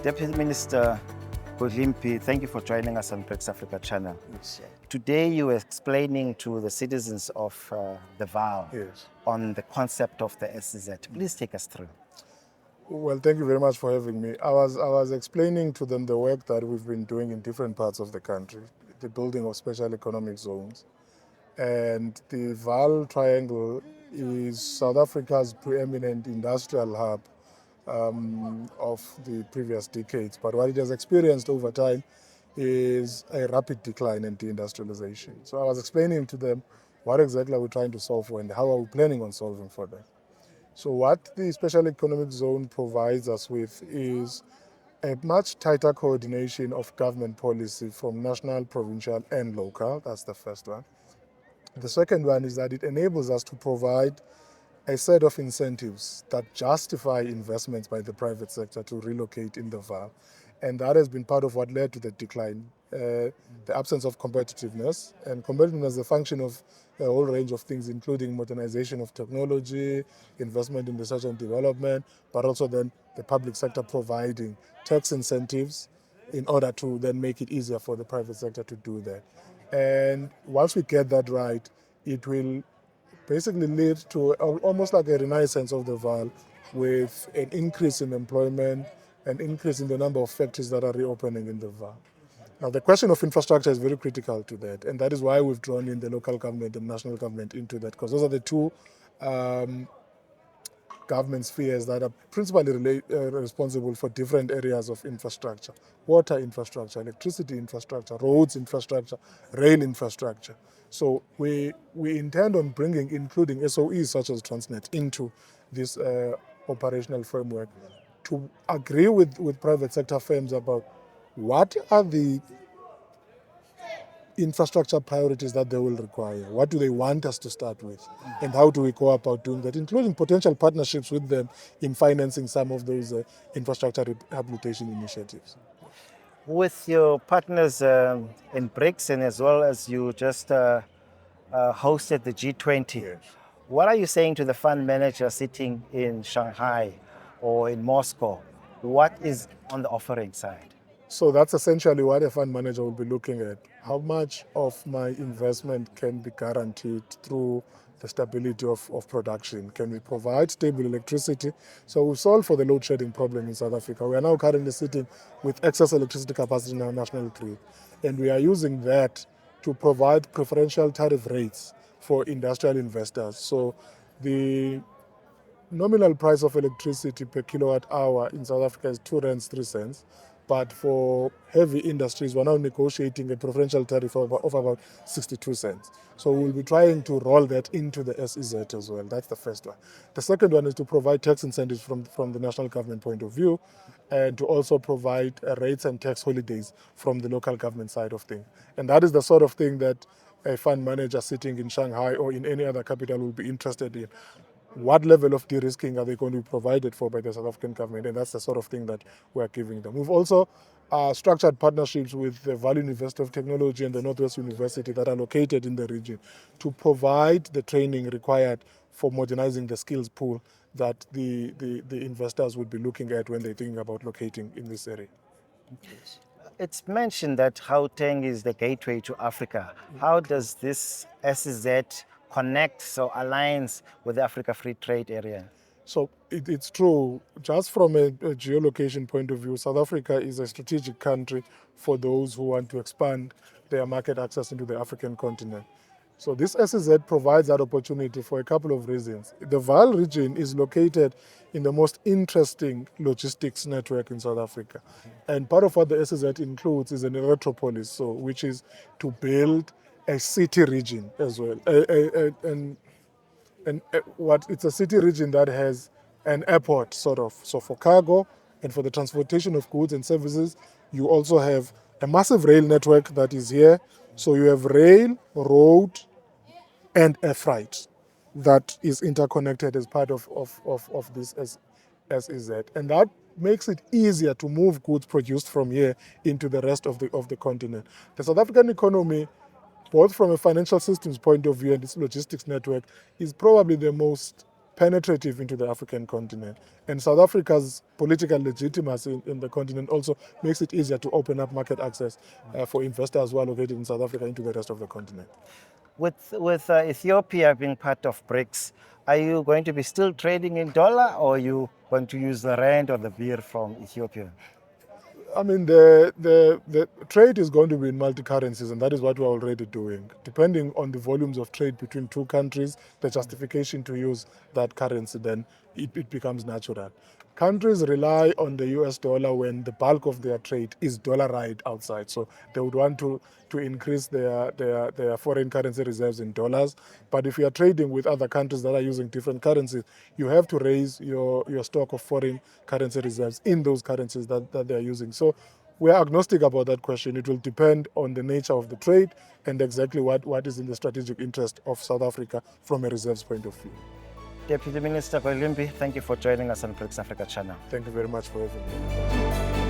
Deputy Minister Godlimpi, thank you for joining us on BRICS Africa channel. Yes. Today you were explaining to the citizens of the Vaal Yes. on the concept of the SEZ. Please take us through. Well, thank you very much for having me. I was explaining to them the work that we've been doing in different parts of the country, the building of special economic zones. And the Vaal Triangle is South Africa's preeminent industrial hub of the previous decades. But what it has experienced over time is a rapid decline in deindustrialization. So I was explaining to them what exactly are we trying to solve for and how are we planning on solving for that. So what the Special Economic Zone provides us with is a much tighter coordination of government policy from national, provincial and local. That's the first one. The second one is that it enables us to provide a set of incentives that justify investments by the private sector to relocate in the Vaal. And that has been part of what led to the decline, the absence of competitiveness. And competitiveness is a function of a whole range of things, including modernization of technology, investment in research and development, but also then the public sector providing tax incentives in order to then make it easier for the private sector to do that. And once we get that right, it will basically lead to almost like a renaissance of the Vaal, with an increase in employment, an increase in the number of factories that are reopening in the Vaal. Now, the question of infrastructure is very critical to that, and that is why we've drawn in the local government and national government into that, because those are the two government spheres that are principally responsible for different areas of infrastructure: water infrastructure, electricity infrastructure, roads infrastructure, rail infrastructure. So we intend on bringing, including SOEs such as Transnet, into this operational framework to agree with private sector firms about what are the infrastructure priorities that they will require. What do they want us to start with? And how do we go about doing that, including potential partnerships with them in financing some of those infrastructure rehabilitation initiatives. With your partners in BRICS, and as well as you just hosted the G20, Yes. what are you saying to the fund manager sitting in Shanghai or in Moscow? What is on the offering side? So that's essentially what a fund manager will be looking at. How much of my investment can be guaranteed through the stability of production? Can we provide stable electricity? So we solve for the load shedding problem in South Africa. We are now currently sitting with excess electricity capacity in our national grid. And we are using that to provide preferential tariff rates for industrial investors. So the nominal price of electricity per kilowatt hour in South Africa is 2 rands 3 cents. But for heavy industries, we're now negotiating a preferential tariff of about 62 cents. So we'll be trying to roll that into the SEZ as well. That's the first one. The second one is to provide tax incentives from the national government point of view, and to also provide rates and tax holidays from the local government side of things. And that is the sort of thing that a fund manager sitting in Shanghai or in any other capital will be interested in. What level of de-risking are they going to be provided for by the South African government? And that's the sort of thing that we're giving them. We've also structured partnerships with the Vaal University of Technology and the Northwest University that are located in the region to provide the training required for modernizing the skills pool that the investors would be looking at when they're thinking about locating in this area. It's mentioned that Gauteng is the gateway to Africa. How does this SEZ connect or aligns with the Africa Free Trade Area? So it's true. Just from a geolocation point of view, South Africa is a strategic country for those who want to expand their market access into the African continent. So this SEZ provides that opportunity for a couple of reasons. The Vaal region is located in the most interesting logistics network in South Africa. And part of what the SEZ includes is an electropolis, so which is to build a city region as well. It's a city region that has an airport, sort of. So for cargo and for the transportation of goods and services, you also have a massive rail network that is here. So you have rail, road, and air freight that is interconnected as part of this SEZ. And that makes it easier to move goods produced from here into the rest of the continent. The South African economy, both from a financial systems point of view and its logistics network, is probably the most penetrative into the African continent. And South Africa's political legitimacy in the continent also makes it easier to open up market access for investors who are located in South Africa into the rest of the continent. With Ethiopia being part of BRICS, are you going to be still trading in dollar, or are you going to use the rand or the birr from Ethiopia? I mean, the trade is going to be in multi-currencies, and that is what we're already doing. Depending on the volumes of trade between two countries, the justification to use that currency, then it becomes natural. Countries rely on the US dollar when the bulk of their trade is dollarized outside. So they would want to increase their foreign currency reserves in dollars. But if you are trading with other countries that are using different currencies, you have to raise your stock of foreign currency reserves in those currencies that they are using. So we are agnostic about that question. It will depend on the nature of the trade and exactly what is in the strategic interest of South Africa from a reserves point of view. Deputy Minister Godlimpi, thank you for joining us on BRICS Africa channel. Thank you very much for having me.